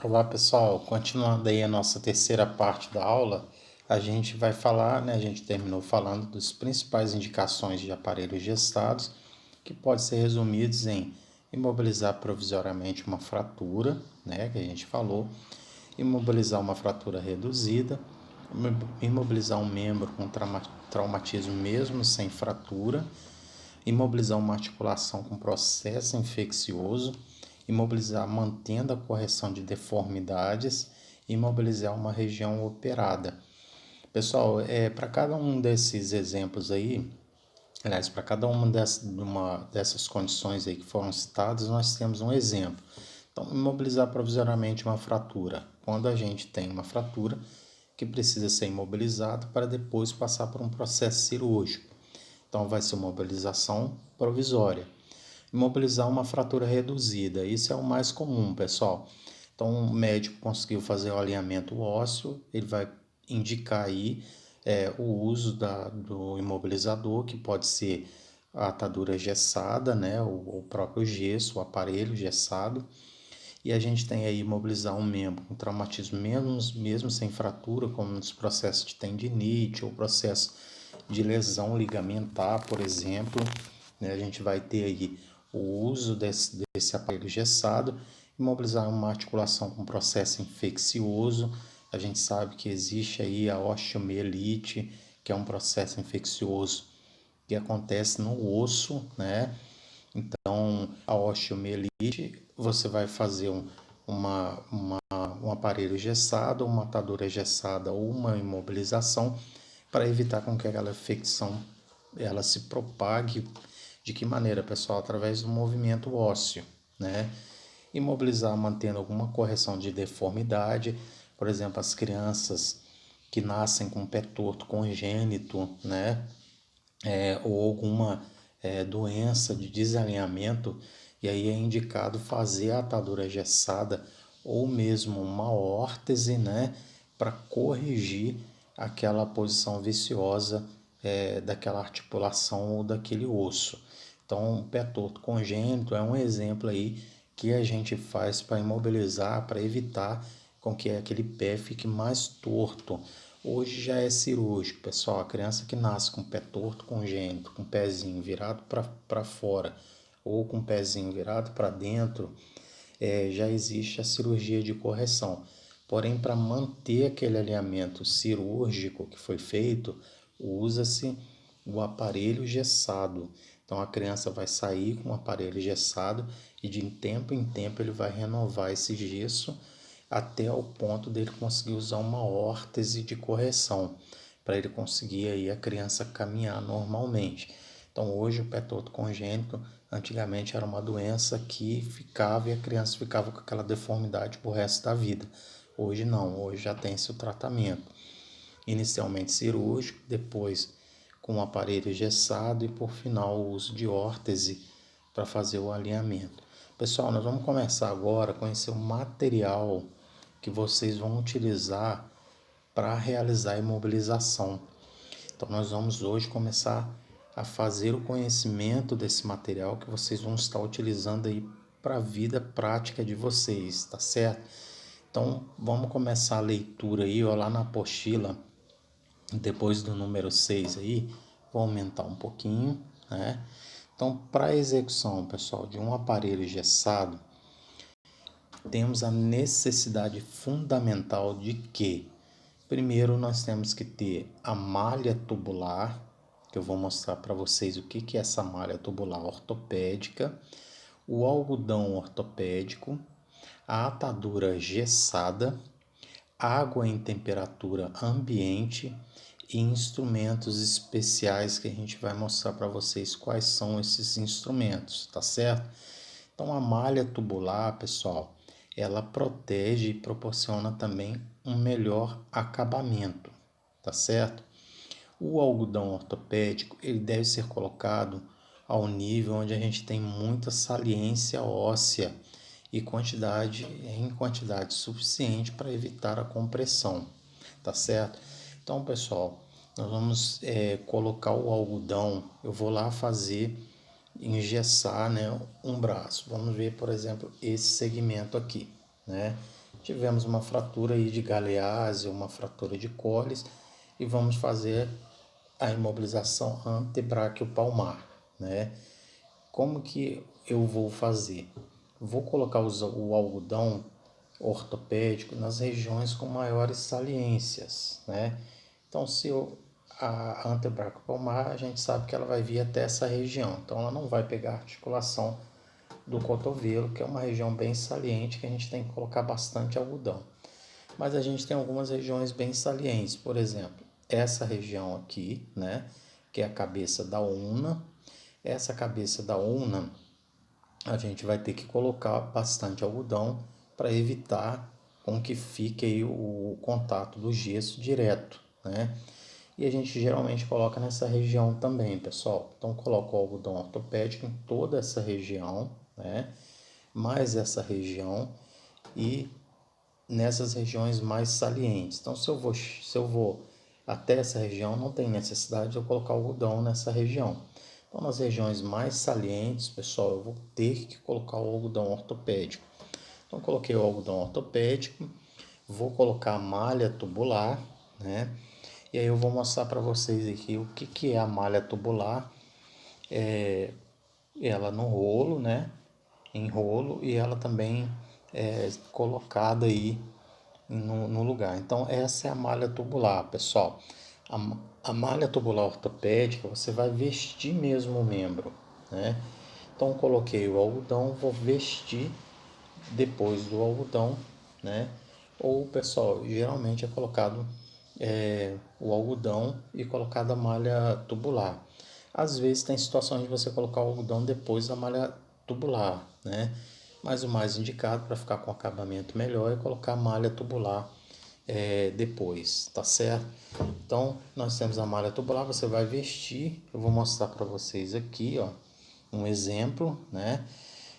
Olá pessoal, continuando aí a nossa terceira parte da aula, a gente vai falar, né? A gente terminou falando das principais indicações de aparelhos gestados, que pode ser resumidos em imobilizar provisoriamente uma fratura, né? Que a gente falou, imobilizar uma fratura reduzida, imobilizar um membro com traumatismo mesmo sem fratura, imobilizar uma articulação com processo infeccioso, imobilizar mantendo a correção de deformidades, imobilizar uma região operada. Pessoal, para cada um desses exemplos aí, aliás, para cada dessas condições aí que foram citadas, nós temos um exemplo. Então, imobilizar provisoriamente uma fratura. Quando a gente tem uma fratura que precisa ser imobilizada para depois passar por um processo cirúrgico. Então, vai ser uma mobilização provisória. Imobilizar uma fratura reduzida, isso é o mais comum, pessoal. Então, o médico conseguiu fazer o alinhamento ósseo, ele vai indicar aí o uso do imobilizador, que pode ser a atadura gessada, né, o próprio gesso, o aparelho gessado. E a gente tem aí imobilizar um membro com traumatismo mesmo sem fratura, como nos processos de tendinite ou processo de lesão ligamentar, por exemplo, né? A gente vai ter aí o uso desse aparelho gessado, imobilizar uma articulação com processo infeccioso. A gente sabe que existe aí a osteomielite, que é um processo infeccioso que acontece no osso, né? Então, a osteomielite, você vai fazer um aparelho gessado, uma atadura gessada ou uma imobilização para evitar com que aquela infecção ela se propague. De que maneira, pessoal? Através do movimento ósseo, né? Imobilizar mantendo alguma correção de deformidade, por exemplo, as crianças que nascem com pé torto congênito, né? Ou alguma doença de desalinhamento, e aí é indicado fazer a atadura gessada ou mesmo uma órtese, né, para corrigir aquela posição viciosa daquela articulação ou daquele osso. Então, o pé torto congênito é um exemplo aí que a gente faz para imobilizar, para evitar com que aquele pé fique mais torto. Hoje já é cirúrgico, pessoal. A criança que nasce com o pé torto congênito, com o pezinho virado para fora ou com o pezinho virado para dentro, já existe a cirurgia de correção. Porém, para manter aquele alinhamento cirúrgico que foi feito, usa-se o aparelho gessado. Então, a criança vai sair com o aparelho gessado e de tempo em tempo ele vai renovar esse gesso até o ponto dele conseguir usar uma órtese de correção, para ele conseguir aí a criança caminhar normalmente. Então hoje o pé torto congênito, antigamente era uma doença que ficava e a criança ficava com aquela deformidade pro resto da vida. Hoje não, hoje já tem seu tratamento. Inicialmente cirúrgico, depois com o aparelho engessado e por final o uso de órtese para fazer o alinhamento. Pessoal, nós vamos começar agora a conhecer o material que vocês vão utilizar para realizar a imobilização. Então, nós vamos hoje começar a fazer o conhecimento desse material que vocês vão estar utilizando aí para a vida prática de vocês, tá certo? Então, vamos começar a leitura aí, ó, lá na apostila, depois do número 6 aí, vou aumentar um pouquinho, né? Então, para a execução, pessoal, de um aparelho engessado, temos a necessidade fundamental de que, primeiro, nós temos que ter a malha tubular, que eu vou mostrar para vocês o que é essa malha tubular ortopédica, o algodão ortopédico, a atadura gessada, água em temperatura ambiente e instrumentos especiais que a gente vai mostrar para vocês quais são esses instrumentos, tá certo? Então a malha tubular, pessoal, ela protege e proporciona também um melhor acabamento, tá certo? O algodão ortopédico, ele deve ser colocado ao nível onde a gente tem muita saliência óssea e em quantidade suficiente para evitar a compressão, tá certo? Então, pessoal, nós vamos colocar o algodão, eu vou lá fazer, engessar, né, um braço. Vamos ver, por exemplo, esse segmento aqui, né? tivemos uma fratura aí de galease, uma fratura de cólis, e vamos fazer a imobilização antebraquiopalmar, né? Como que eu vou fazer? Vou colocar o algodão ortopédico nas regiões com maiores saliências, né? Então, a antebraquiopalmar, a gente sabe que ela vai vir até essa região, então ela não vai pegar a articulação do cotovelo, que é uma região bem saliente que a gente tem que colocar bastante algodão. Mas a gente tem algumas regiões bem salientes, por exemplo, essa região aqui, né, que é a cabeça da ulna. Essa cabeça da ulna, a gente vai ter que colocar bastante algodão para evitar com que fique aí o contato do gesso direto, né? E a gente geralmente coloca nessa região também, pessoal. Então, coloca o algodão ortopédico em toda essa região, né? Mais essa região e nessas regiões mais salientes. Então, se eu vou até essa região, não tem necessidade de eu colocar algodão nessa região. Então, nas regiões mais salientes, pessoal, eu vou ter que colocar o algodão ortopédico. Então, coloquei o algodão ortopédico, vou colocar a malha tubular, né? E aí eu vou mostrar para vocês aqui o que é a malha tubular. Ela no rolo, né? Em rolo, e ela também é colocada aí no lugar. Então, essa é a malha tubular, pessoal. A malha tubular ortopédica, você vai vestir mesmo o membro, né? Então, coloquei o algodão, vou vestir depois do algodão, né? Ou, pessoal, geralmente é colocado o algodão e colocado a malha tubular. Às vezes tem situações de você colocar o algodão depois da malha tubular, né? Mas o mais indicado para ficar com acabamento melhor é colocar a malha tubular depois, tá certo? Então, nós temos a malha tubular, você vai vestir, eu vou mostrar para vocês aqui, ó, um exemplo, né?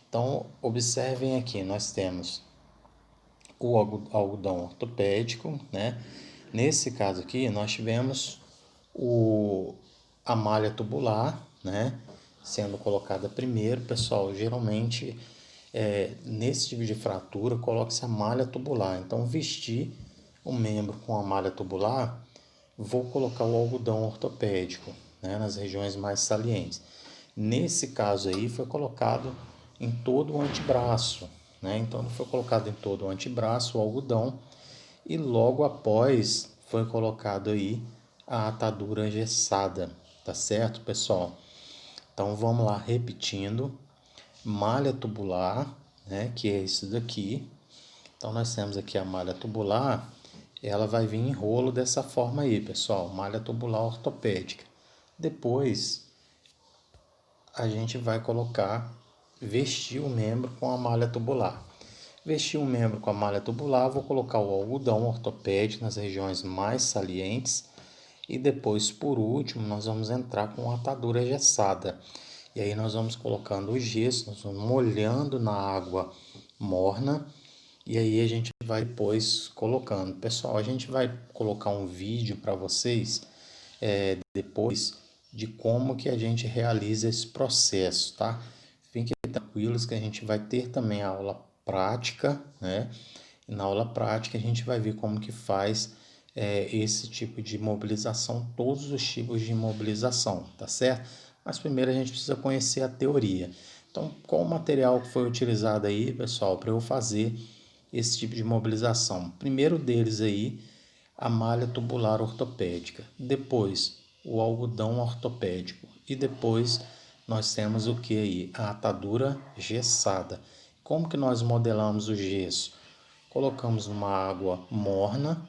Então, observem aqui, nós temos o algodão ortopédico, né? Nesse caso aqui, nós tivemos a malha tubular, né? Sendo colocada primeiro, pessoal, geralmente nesse tipo de fratura, coloque-se a malha tubular. Então, vestir o membro com a malha tubular, vou colocar o algodão ortopédico, né? Nas regiões mais salientes. Nesse caso aí, foi colocado em todo o antebraço, né? Então, foi colocado em todo o antebraço o algodão e logo após foi colocado aí a atadura engessada, tá certo, pessoal? Então vamos lá, repetindo: malha tubular, né, que é isso daqui. Então nós temos aqui a malha tubular, ela vai vir em rolo dessa forma aí, pessoal, malha tubular ortopédica. Depois a gente vai vestir o membro com a malha tubular. Vestir o membro com a malha tubular, vou colocar o algodão ortopédico nas regiões mais salientes e depois, por último, nós vamos entrar com a atadura engessada. E aí nós vamos colocando o gesso, nós vamos molhando na água morna e aí a gente vai depois colocando. Pessoal, a gente vai colocar um vídeo para vocês depois de como que a gente realiza esse processo, tá? Fiquem tranquilos que a gente vai ter também a aula prática, né? E na aula prática a gente vai ver como que faz esse tipo de mobilização, todos os tipos de mobilização, tá certo? Mas primeiro a gente precisa conhecer a teoria. Então, qual o material que foi utilizado aí, pessoal, para eu fazer esse tipo de mobilização? Primeiro deles aí, a malha tubular ortopédica, depois o algodão ortopédico e depois nós temos o que aí? A atadura gessada. Como que nós modelamos o gesso? Colocamos numa água morna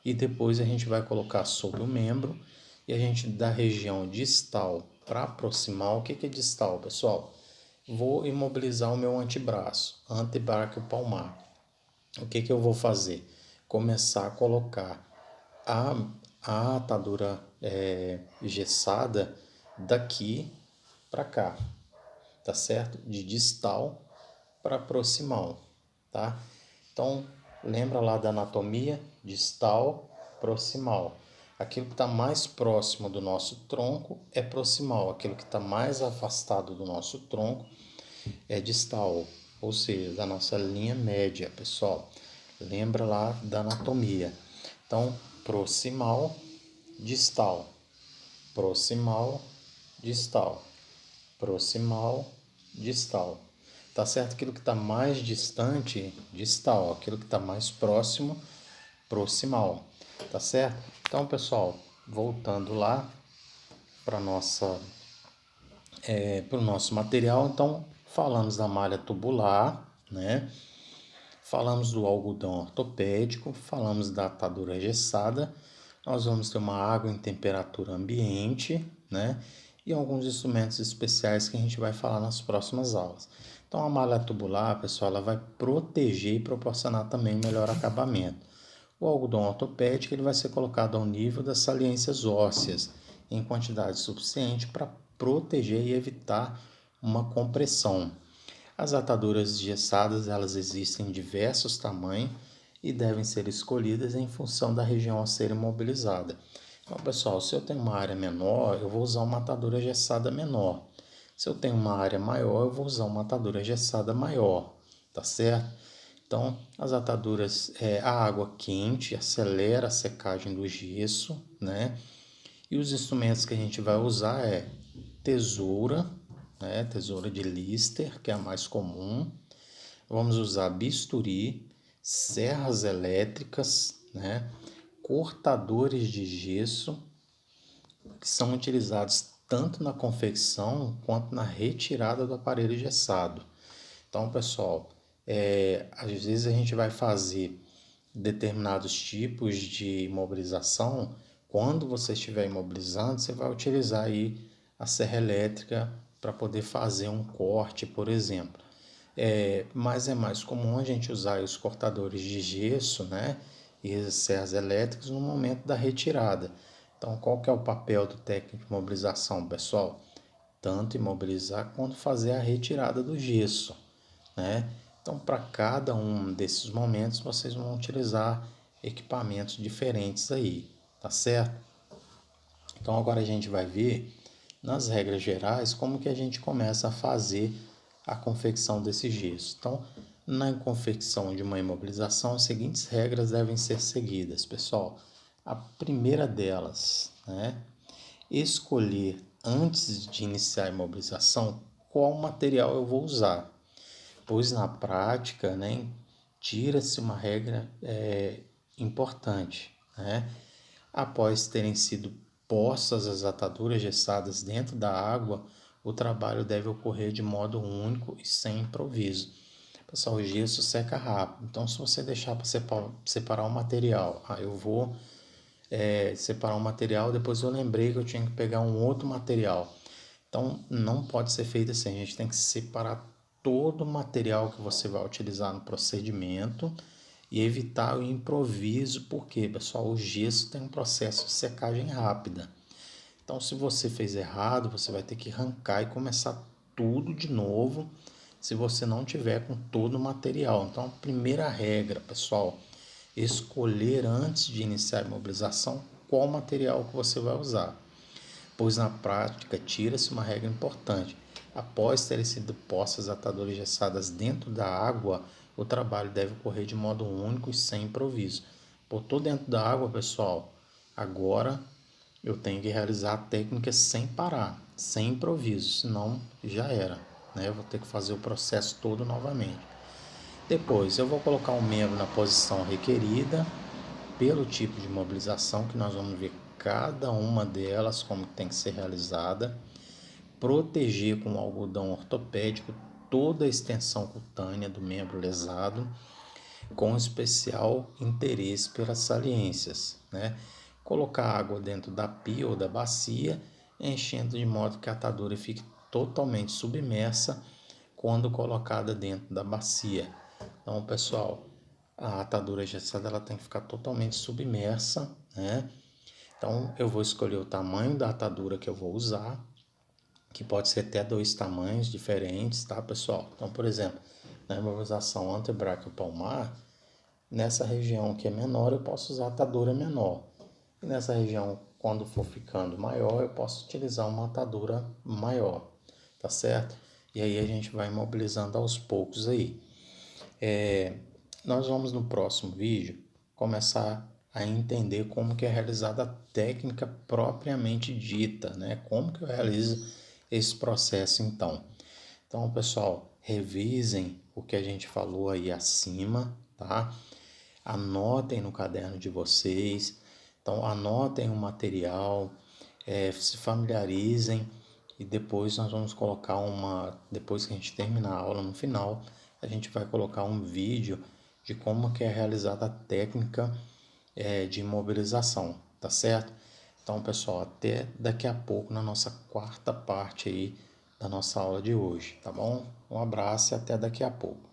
e depois a gente vai colocar sobre o membro e a gente da região distal para proximal. O que é distal, pessoal? Vou imobilizar o meu antebraço, antebraquiopalmar. O que eu vou fazer? Começar a colocar a, a atadura engessada daqui para cá, tá certo? De distal para proximal, tá? Então, lembra lá da anatomia? Distal, proximal. Aquilo que está mais próximo do nosso tronco é proximal, aquilo que está mais afastado do nosso tronco é distal, ou seja, da nossa linha média, pessoal. Lembra lá da anatomia. Então, proximal, distal, proximal, distal, proximal, distal. Tá certo? Aquilo que está mais distante, distal. Aquilo que está mais próximo, proximal. Tá certo? Então, pessoal, voltando lá para o nosso material, então falamos da malha tubular, né? Falamos do algodão ortopédico, falamos da atadura engessada. Nós vamos ter uma água em temperatura ambiente, né? E alguns instrumentos especiais que a gente vai falar nas próximas aulas. Então, a malha tubular, pessoal, ela vai proteger e proporcionar também melhor acabamento. O algodão ortopédico ele vai ser colocado ao nível das saliências ósseas, em quantidade suficiente para proteger e evitar uma compressão. As ataduras engessadas elas existem em diversos tamanhos e devem ser escolhidas em função da região a ser imobilizada. Então, pessoal, se eu tenho uma área menor, eu vou usar uma atadura engessada menor. Se eu tenho uma área maior, eu vou usar uma atadura engessada maior, tá certo? Então, as ataduras, a água quente acelera a secagem do gesso, né? E os instrumentos que a gente vai usar é tesoura, né? Tesoura de Lister, que é a mais comum. Vamos usar bisturi, serras elétricas, né? Cortadores de gesso, que são utilizados tanto na confecção quanto na retirada do aparelho engessado. Então, pessoal, às vezes a gente vai fazer determinados tipos de imobilização. Quando você estiver imobilizando, você vai utilizar aí a serra elétrica para poder fazer um corte, por exemplo. Mas é mais comum a gente usar os cortadores de gesso, né, e as serras elétricas no momento da retirada. Então, qual que é o papel do técnico de imobilização, pessoal? Tanto imobilizar quanto fazer a retirada do gesso, né? Então, para cada um desses momentos, vocês vão utilizar equipamentos diferentes aí, tá certo? Então, agora a gente vai ver, nas regras gerais, como que a gente começa a fazer a confecção desse gesso. Então, na confecção de uma imobilização, as seguintes regras devem ser seguidas, pessoal. A primeira delas, né? Escolher antes de iniciar a imobilização qual material eu vou usar, pois na prática, né, tira-se uma regra importante, né? Após terem sido postas as ataduras gessadas dentro da água, o trabalho deve ocorrer de modo único e sem improviso. Pessoal, o gesso seca rápido, então se você deixar para separar o material, eu vou separar um material, depois eu lembrei que eu tinha que pegar um outro material. Então, não pode ser feito assim, a gente tem que separar todo o material que você vai utilizar no procedimento e evitar o improviso, porque, pessoal, o gesso tem um processo de secagem rápida. Então, se você fez errado, você vai ter que arrancar e começar tudo de novo, se você não tiver com todo o material. Então, a primeira regra, pessoal, escolher antes de iniciar a imobilização qual material que você vai usar, pois na prática tira-se uma regra importante. Após terem sido postas ataduras gessadas dentro da água, o trabalho deve ocorrer de modo único e sem improviso. Botou dentro da água, pessoal, agora eu tenho que realizar a técnica sem parar, sem improviso, senão já era, né? Eu vou ter que fazer o processo todo novamente. Depois, eu vou colocar o membro na posição requerida pelo tipo de mobilização, que nós vamos ver cada uma delas, como tem que ser realizada. Proteger com algodão ortopédico toda a extensão cutânea do membro lesado, com especial interesse pelas saliências, né? Colocar água dentro da pia ou da bacia, enchendo de modo que a atadura fique totalmente submersa quando colocada dentro da bacia. Então, pessoal, a atadura engessada ela tem que ficar totalmente submersa, né? Então, eu vou escolher o tamanho da atadura que eu vou usar, que pode ser até dois tamanhos diferentes, tá, pessoal? Então, por exemplo, na imobilização antebraquial palmar, nessa região que é menor, eu posso usar atadura menor. E nessa região, quando for ficando maior, eu posso utilizar uma atadura maior, tá certo? E aí a gente vai imobilizando aos poucos aí. Nós vamos no próximo vídeo começar a entender como que é realizada a técnica propriamente dita, né? Como que eu realizo esse processo então. Então, pessoal, revisem o que a gente falou aí acima, tá? Anotem no caderno de vocês. Então, anotem o material, se familiarizem e depois nós vamos colocar depois que a gente terminar a aula, no final, a gente vai colocar um vídeo de como que é realizada a técnica de imobilização, tá certo? Então, pessoal, até daqui a pouco na nossa quarta parte aí da nossa aula de hoje, tá bom? Um abraço e até daqui a pouco.